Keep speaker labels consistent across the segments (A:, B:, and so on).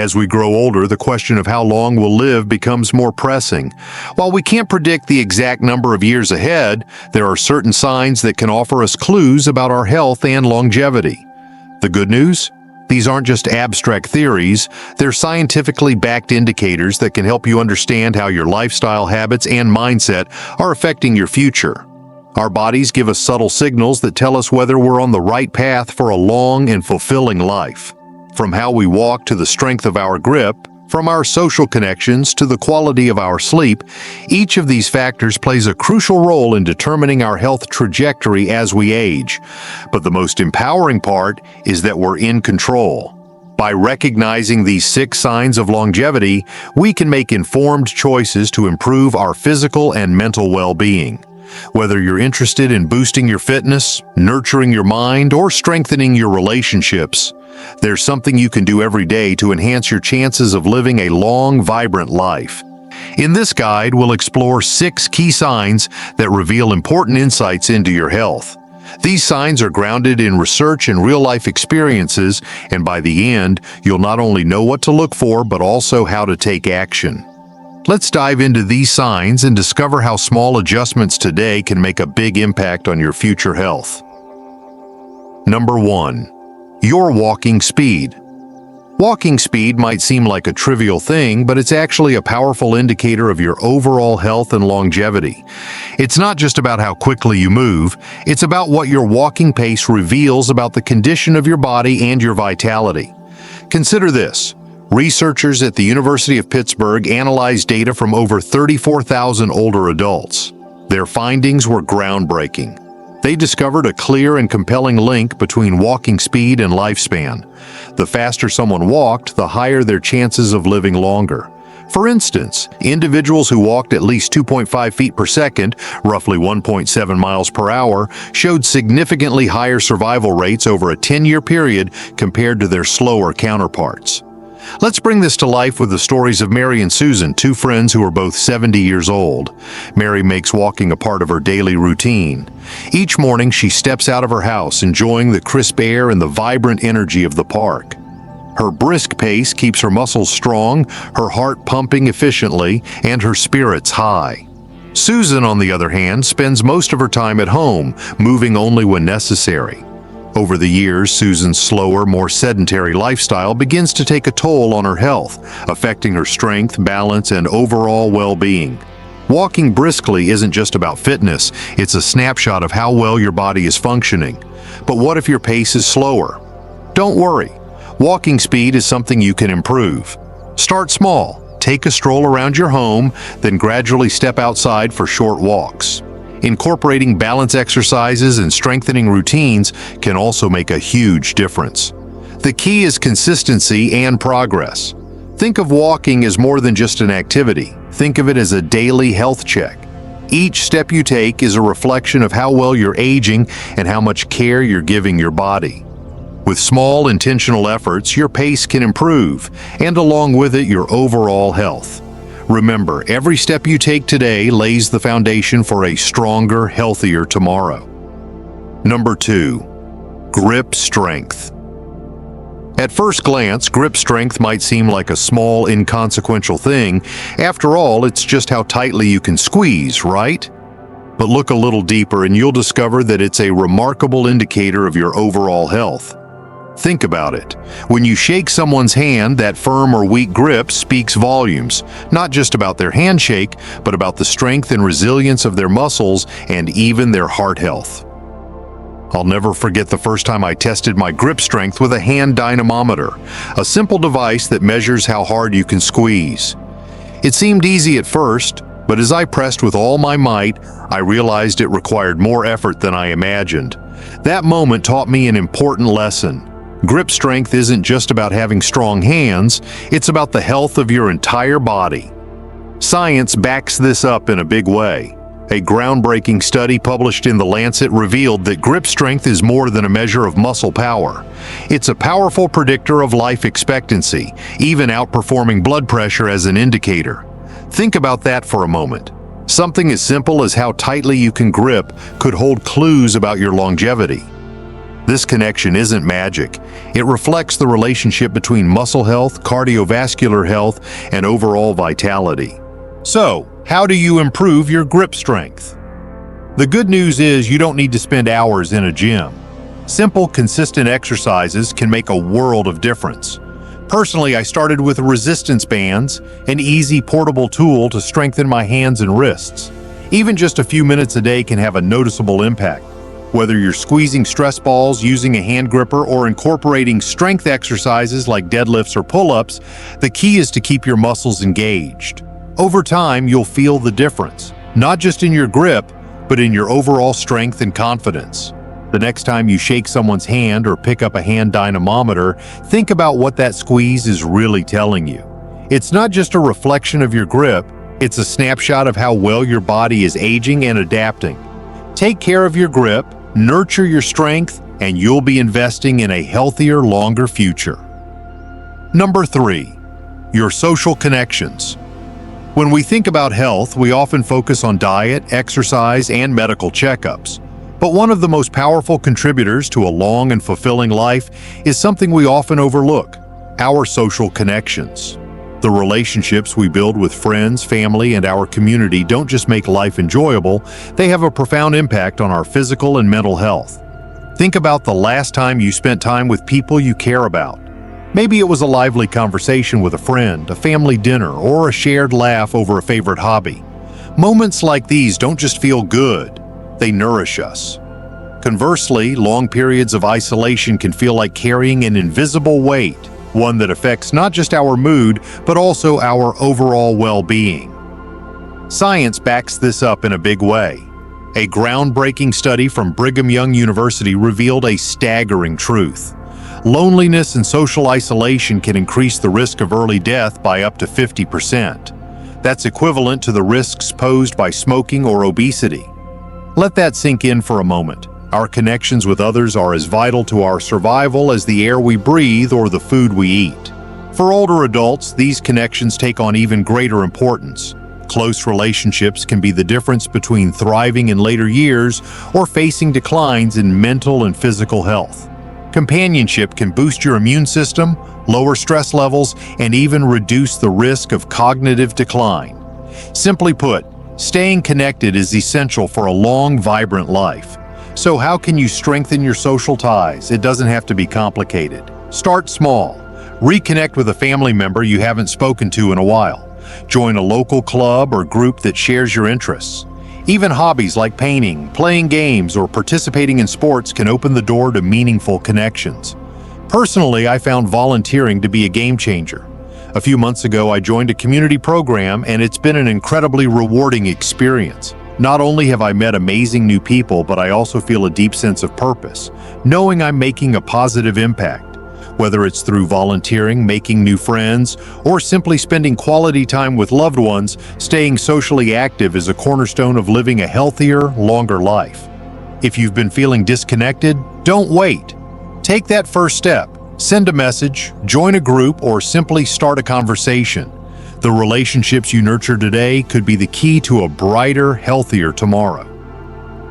A: As we grow older, the question of how long we'll live becomes more pressing. While we can't predict the exact number of years ahead, there are certain signs that can offer us clues about our health and longevity. The good news? These aren't just abstract theories, they're scientifically backed indicators that can help you understand how your lifestyle habits and mindset are affecting your future. Our bodies give us subtle signals that tell us whether we're on the right path for a long and fulfilling life. From how we walk to the strength of our grip, from our social connections to the quality of our sleep, each of these factors plays a crucial role in determining our health trajectory as we age. But the most empowering part is that we're in control. By recognizing these 6 signs of longevity, we can make informed choices to improve our physical and mental well-being. Whether you're interested in boosting your fitness, nurturing your mind, or strengthening your relationships, there's something you can do every day to enhance your chances of living a long, vibrant life. In this guide, we'll explore 6 key signs that reveal important insights into your health. These signs are grounded in research and real-life experiences, and by the end, you'll not only know what to look for, but also how to take action. Let's dive into these signs and discover how small adjustments today can make a big impact on your future health. Number 1. Your walking speed. Walking speed might seem like a trivial thing, but it's actually a powerful indicator of your overall health and longevity. It's not just about how quickly you move, it's about what your walking pace reveals about the condition of your body and your vitality. Consider this. Researchers at the University of Pittsburgh analyzed data from over 34,000 older adults. Their findings were groundbreaking. They discovered a clear and compelling link between walking speed and lifespan. The faster someone walked, the higher their chances of living longer. For instance, individuals who walked at least 2.5 feet per second, roughly 1.7 miles per hour, showed significantly higher survival rates over a 10-year period compared to their slower counterparts. Let's bring this to life with the stories of Mary and Susan, 2 friends who are both 70 years old. Mary makes walking a part of her daily routine. Each morning, she steps out of her house, enjoying the crisp air and the vibrant energy of the park. Her brisk pace keeps her muscles strong, her heart pumping efficiently, and her spirits high. Susan, on the other hand, spends most of her time at home, moving only when necessary. Over the years, Susan's slower, more sedentary lifestyle begins to take a toll on her health, affecting her strength, balance, and overall well-being. Walking briskly isn't just about fitness, it's a snapshot of how well your body is functioning. But what if your pace is slower? Don't worry. Walking speed is something you can improve. Start small. Take a stroll around your home, then gradually step outside for short walks. Incorporating balance exercises and strengthening routines can also make a huge difference. The key is consistency and progress. Think of walking as more than just an activity. Think of it as a daily health check. Each step you take is a reflection of how well you're aging and how much care you're giving your body. With small, intentional efforts, your pace can improve, and along with it, your overall health. Remember, every step you take today lays the foundation for a stronger, healthier tomorrow. Number 2. Grip strength. At first glance, grip strength might seem like a small, inconsequential thing. After all, it's just how tightly you can squeeze, right? But look a little deeper and you'll discover that it's a remarkable indicator of your overall health. Think about it. When you shake someone's hand, that firm or weak grip speaks volumes, not just about their handshake, but about the strength and resilience of their muscles and even their heart health. I'll never forget the first time I tested my grip strength with a hand dynamometer, a simple device that measures how hard you can squeeze. It seemed easy at first, but as I pressed with all my might, I realized it required more effort than I imagined. That moment taught me an important lesson. Grip strength isn't just about having strong hands, it's about the health of your entire body. Science backs this up in a big way. A groundbreaking study published in The Lancet revealed that grip strength is more than a measure of muscle power. It's a powerful predictor of life expectancy, even outperforming blood pressure as an indicator. Think about that for a moment. Something as simple as how tightly you can grip could hold clues about your longevity. This connection isn't magic. It reflects the relationship between muscle health, cardiovascular health, and overall vitality. So, how do you improve your grip strength? The good news is you don't need to spend hours in a gym. Simple, consistent exercises can make a world of difference. Personally, I started with resistance bands, an easy portable tool to strengthen my hands and wrists. Even just a few minutes a day can have a noticeable impact. Whether you're squeezing stress balls, using a hand gripper, or incorporating strength exercises like deadlifts or pull-ups, the key is to keep your muscles engaged. Over time, you'll feel the difference, not just in your grip, but in your overall strength and confidence. The next time you shake someone's hand or pick up a hand dynamometer, think about what that squeeze is really telling you. It's not just a reflection of your grip, it's a snapshot of how well your body is aging and adapting. Take care of your grip, nurture your strength, and you'll be investing in a healthier, longer future. Number 3, your social connections. When we think about health, we often focus on diet, exercise, and medical checkups. But one of the most powerful contributors to a long and fulfilling life is something we often overlook: our social connections. The relationships we build with friends, family, and our community don't just make life enjoyable, they have a profound impact on our physical and mental health. Think about the last time you spent time with people you care about. Maybe it was a lively conversation with a friend, a family dinner, or a shared laugh over a favorite hobby. Moments like these don't just feel good, they nourish us. Conversely, long periods of isolation can feel like carrying an invisible weight, one that affects not just our mood, but also our overall well-being. Science backs this up in a big way. A groundbreaking study from Brigham Young University revealed a staggering truth. Loneliness and social isolation can increase the risk of early death by up to 50%. That's equivalent to the risks posed by smoking or obesity. Let that sink in for a moment. Our connections with others are as vital to our survival as the air we breathe or the food we eat. For older adults, these connections take on even greater importance. Close relationships can be the difference between thriving in later years or facing declines in mental and physical health. Companionship can boost your immune system, lower stress levels, and even reduce the risk of cognitive decline. Simply put, staying connected is essential for a long, vibrant life. So how can you strengthen your social ties? It doesn't have to be complicated. Start small. Reconnect with a family member you haven't spoken to in a while. Join a local club or group that shares your interests. Even hobbies like painting, playing games, or participating in sports can open the door to meaningful connections. Personally, I found volunteering to be a game changer. A few months ago, I joined a community program, and it's been an incredibly rewarding experience. Not only have I met amazing new people, but I also feel a deep sense of purpose, knowing I'm making a positive impact. Whether it's through volunteering, making new friends, or simply spending quality time with loved ones, staying socially active is a cornerstone of living a healthier, longer life. If you've been feeling disconnected, don't wait. Take that first step. Send a message, join a group, or simply start a conversation. The relationships you nurture today could be the key to a brighter, healthier tomorrow.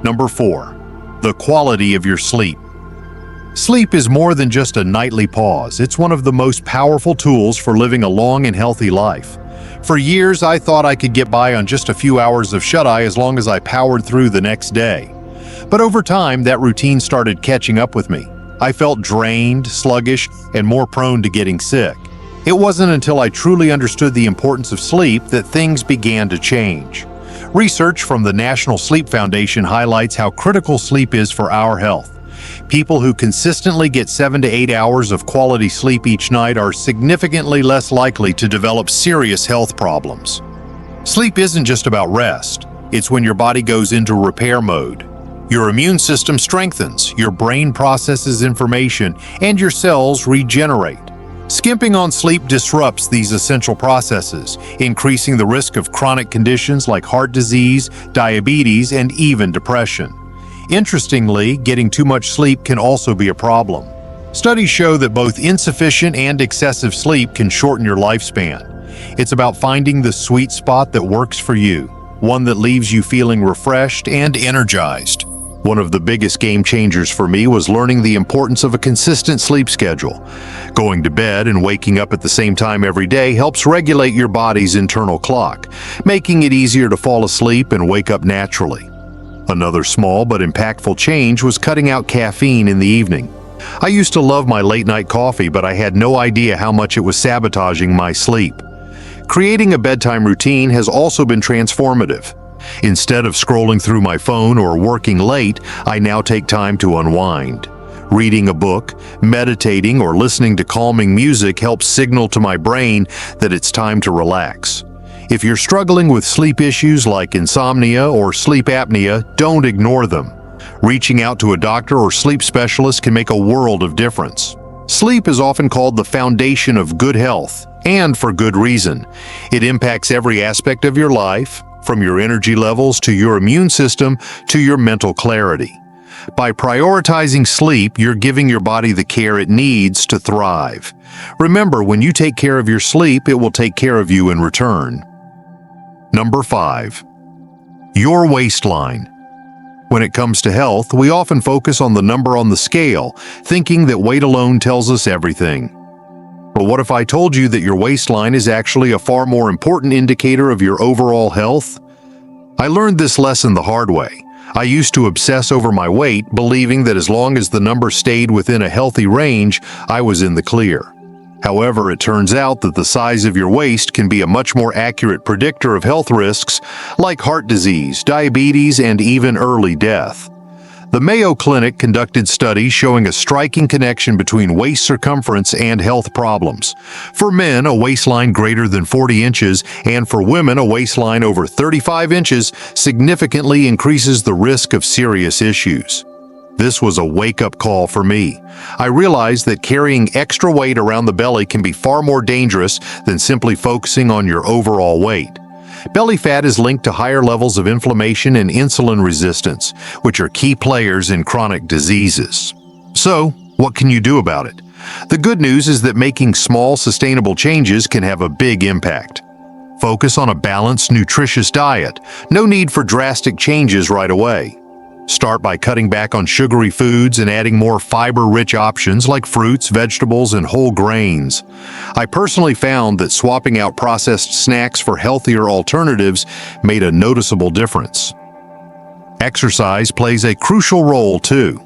A: Number 4, the quality of your sleep. Sleep is more than just a nightly pause. It's one of the most powerful tools for living a long and healthy life. For years, I thought I could get by on just a few hours of shut-eye as long as I powered through the next day. But over time, that routine started catching up with me. I felt drained, sluggish, and more prone to getting sick. It wasn't until I truly understood the importance of sleep that things began to change. Research from the National Sleep Foundation highlights how critical sleep is for our health. People who consistently get 7 to 8 hours of quality sleep each night are significantly less likely to develop serious health problems. Sleep isn't just about rest. It's when your body goes into repair mode. Your immune system strengthens, your brain processes information, and your cells regenerate. Skimping on sleep disrupts these essential processes, increasing the risk of chronic conditions like heart disease, diabetes, and even depression. Interestingly, getting too much sleep can also be a problem. Studies show that both insufficient and excessive sleep can shorten your lifespan. It's about finding the sweet spot that works for you, one that leaves you feeling refreshed and energized. One of the biggest game changers for me was learning the importance of a consistent sleep schedule. Going to bed and waking up at the same time every day helps regulate your body's internal clock, making it easier to fall asleep and wake up naturally. Another small but impactful change was cutting out caffeine in the evening. I used to love my late-night coffee, but I had no idea how much it was sabotaging my sleep. Creating a bedtime routine has also been transformative. Instead of scrolling through my phone or working late, I now take time to unwind. Reading a book, meditating, or listening to calming music helps signal to my brain that it's time to relax. If you're struggling with sleep issues like insomnia or sleep apnea, don't ignore them. Reaching out to a doctor or sleep specialist can make a world of difference. Sleep is often called the foundation of good health, and for good reason. It impacts every aspect of your life, from your energy levels to your immune system to your mental clarity. By prioritizing sleep, you're giving your body the care it needs to thrive. Remember, when you take care of your sleep, it will take care of you in return. Number 5. Your waistline. When it comes to health, we often focus on the number on the scale, thinking that weight alone tells us everything. But what if I told you that your waistline is actually a far more important indicator of your overall health? I learned this lesson the hard way. I used to obsess over my weight, believing that as long as the number stayed within a healthy range, I was in the clear. However, it turns out that the size of your waist can be a much more accurate predictor of health risks like heart disease, diabetes, and even early death. The Mayo Clinic conducted studies showing a striking connection between waist circumference and health problems. For men, a waistline greater than 40 inches, and for women, a waistline over 35 inches significantly increases the risk of serious issues. This was a wake-up call for me. I realized that carrying extra weight around the belly can be far more dangerous than simply focusing on your overall weight. Belly fat is linked to higher levels of inflammation and insulin resistance, which are key players in chronic diseases. So, what can you do about it? The good news is that making small, sustainable changes can have a big impact. Focus on a balanced, nutritious diet. No need for drastic changes right away. Start by cutting back on sugary foods and adding more fiber-rich options like fruits, vegetables, and whole grains. I personally found that swapping out processed snacks for healthier alternatives made a noticeable difference. Exercise plays a crucial role too.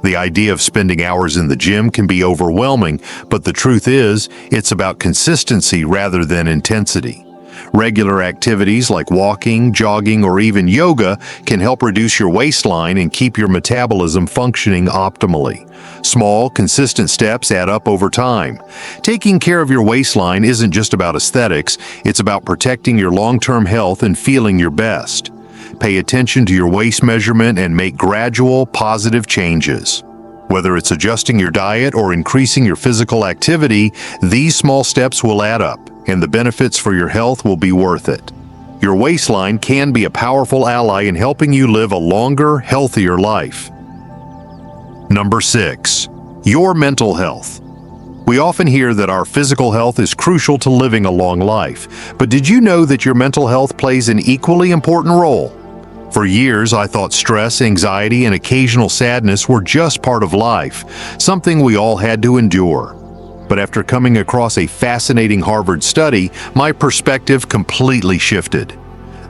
A: The idea of spending hours in the gym can be overwhelming, but the truth is, it's about consistency rather than intensity. Regular activities like walking, jogging, or even yoga can help reduce your waistline and keep your metabolism functioning optimally. Small, consistent steps add up over time. Taking care of your waistline isn't just about aesthetics, it's about protecting your long-term health and feeling your best. Pay attention to your waist measurement and make gradual, positive changes. Whether it's adjusting your diet or increasing your physical activity, these small steps will add up, and the benefits for your health will be worth it. Your waistline can be a powerful ally in helping you live a longer, healthier life. Number 6. Your mental health. We often hear that our physical health is crucial to living a long life, but did you know that your mental health plays an equally important role? For years, I thought stress, anxiety, and occasional sadness were just part of life, something we all had to endure. But after coming across a fascinating Harvard study, my perspective completely shifted.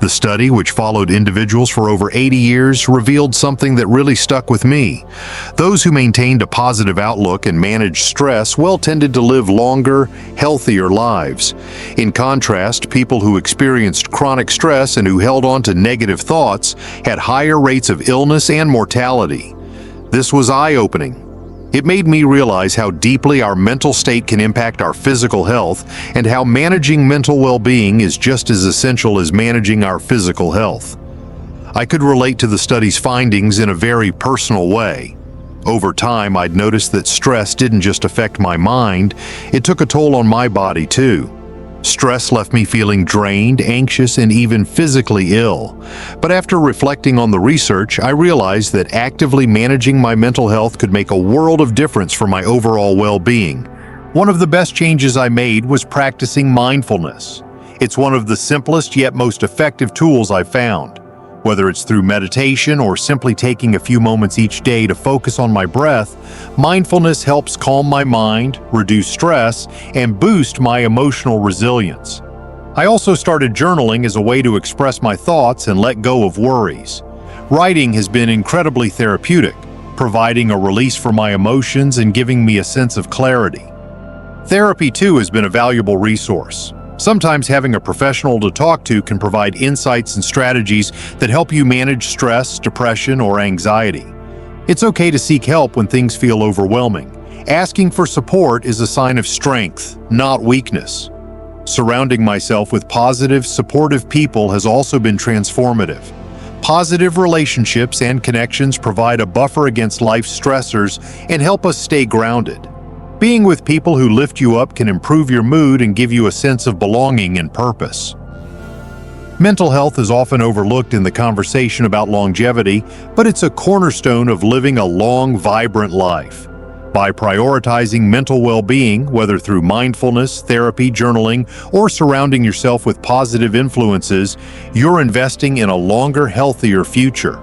A: The study, which followed individuals for over 80 years, revealed something that really stuck with me. Those who maintained a positive outlook and managed stress tended to live longer, healthier lives. In contrast, people who experienced chronic stress and who held on to negative thoughts had higher rates of illness and mortality. This was eye-opening. It made me realize how deeply our mental state can impact our physical health and how managing mental well-being is just as essential as managing our physical health. I could relate to the study's findings in a very personal way. Over time, I'd noticed that stress didn't just affect my mind, it took a toll on my body too. Stress left me feeling drained, anxious, and even physically ill. But after reflecting on the research, I realized that actively managing my mental health could make a world of difference for my overall well-being. One of the best changes I made was practicing mindfulness. It's one of the simplest yet most effective tools I've found. Whether it's through meditation or simply taking a few moments each day to focus on my breath, mindfulness helps calm my mind, reduce stress, and boost my emotional resilience. I also started journaling as a way to express my thoughts and let go of worries. Writing has been incredibly therapeutic, providing a release for my emotions and giving me a sense of clarity. Therapy, too, has been a valuable resource. Sometimes having a professional to talk to can provide insights and strategies that help you manage stress, depression, or anxiety. It's okay to seek help when things feel overwhelming. Asking for support is a sign of strength, not weakness. Surrounding myself with positive, supportive people has also been transformative. Positive relationships and connections provide a buffer against life's stressors and help us stay grounded. Being with people who lift you up can improve your mood and give you a sense of belonging and purpose. Mental health is often overlooked in the conversation about longevity, but it's a cornerstone of living a long, vibrant life. By prioritizing mental well-being, whether through mindfulness, therapy, journaling, or surrounding yourself with positive influences, you're investing in a longer, healthier future.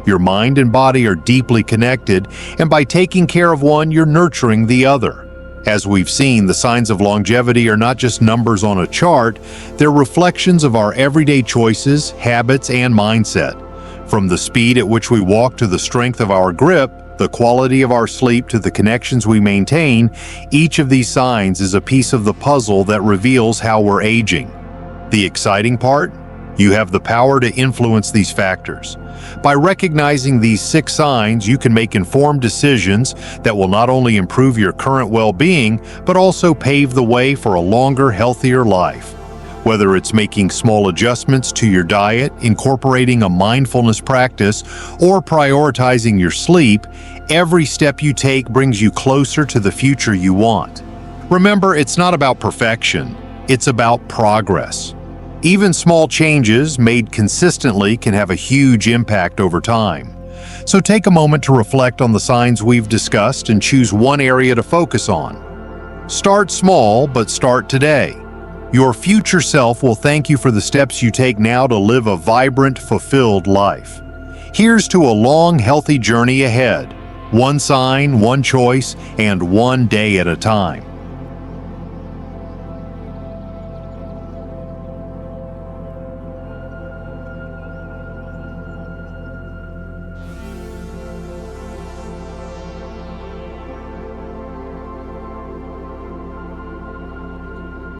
A: Your mind and body are deeply connected, and by taking care of one, you're nurturing the other. As we've seen, the signs of longevity are not just numbers on a chart, they're reflections of our everyday choices, habits, and mindset. From the speed at which we walk to the strength of our grip, the quality of our sleep to the connections we maintain, each of these signs is a piece of the puzzle that reveals how we're aging. The exciting part? You have the power to influence these factors. By recognizing these 6 signs, you can make informed decisions that will not only improve your current well-being, but also pave the way for a longer, healthier life. Whether it's making small adjustments to your diet, incorporating a mindfulness practice, or prioritizing your sleep, every step you take brings you closer to the future you want. Remember, it's not about perfection, it's about progress. Even small changes made consistently can have a huge impact over time. So take a moment to reflect on the signs we've discussed and choose one area to focus on. Start small, but start today. Your future self will thank you for the steps you take now to live a vibrant, fulfilled life. Here's to a long, healthy journey ahead. One sign, one choice, and one day at a time.